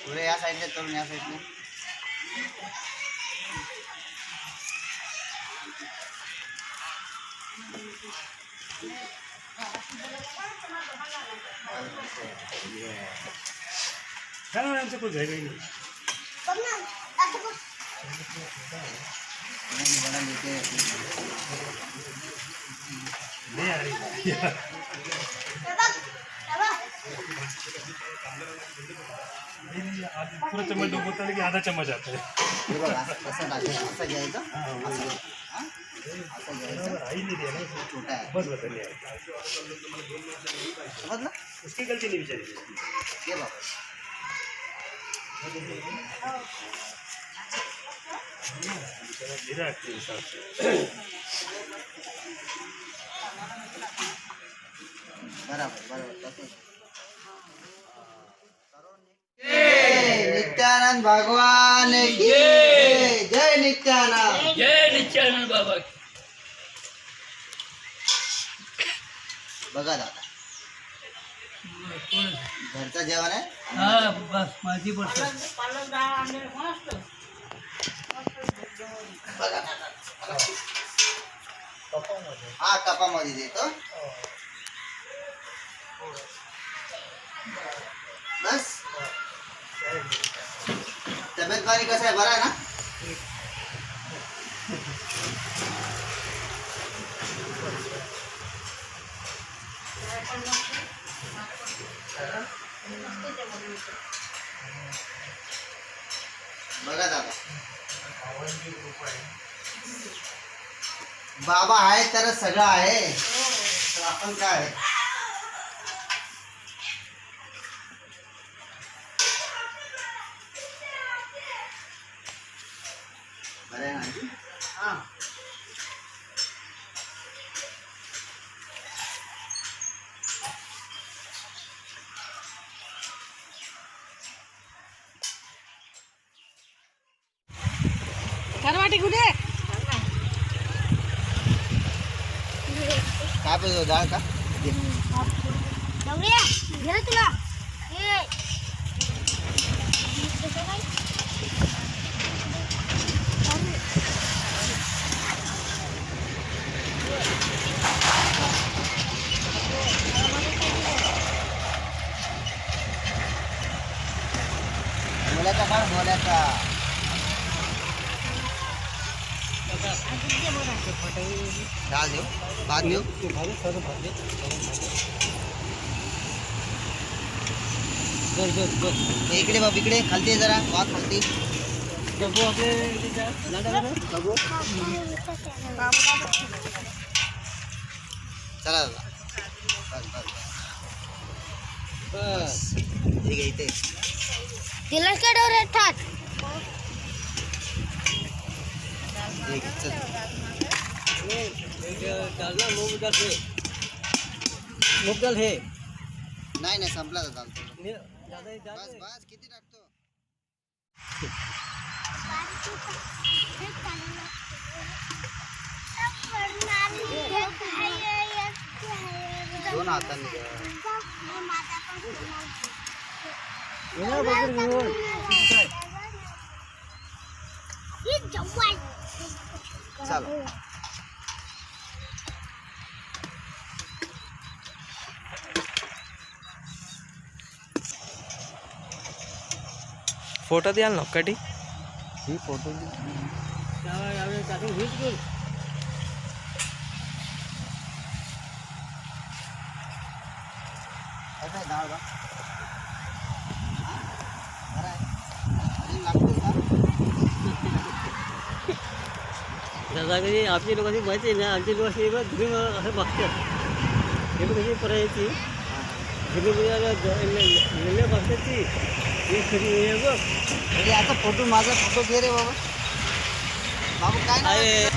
पुढे या साईडने करून या साईडने. आमचं कुठं जायचं नाही. पूरा चम्मच डुबवता की आधा चम्मच आता है. असं घ्यायचं, असं घ्यायचं. आई नहीं दिया ना, छोटा आहे. बस बदल लिया. समजलं? उसकी गलती नहीं बेचारी. ये बाबा मेरा के हिसाब से बराबर बराबर. नित्यानंद भगवान की जय. जय नित्यानंद. जय नित्यानंद बाबा. बघा दादा घरचं जेवण आहे. हा बस माझी बस. बघा हा कपामध्ये देतो. बस. तब्येत पाणी कसं आहे? बरं आहे ना? बघा दादा बाबा आहे तर सगळं आहे. तर आपण काय बरं आहे ना? हा करवाटी कुठे? काय पाहिजे डाळ का? घे रे तुला. बोलायचा काढ बोलायचा. डाळ देऊ भात देऊ. इकडे बाब इकडे खालती आहे जरा भात खालती. चला दादा बस बस ठीक आहे. इथे तिला केडवर येतात. ठीक आहे चल. मूग दाल है. नाही नाही संपला दादा. बस बस किती टाकतो? दोन हातांनी चला. फोटो द्याल ना कधी? ही फोटो डाळ का बरं आहे. अजून लागते का? दादा कधी आपली लोकांची माहिती आहे ना, आमची लोक अशी घरी असं बघतात. हे कशी करायची घरी बघतात ती बघ. आता फोटो माझा फोटो घे रे बाबा. बाबू काय नाही.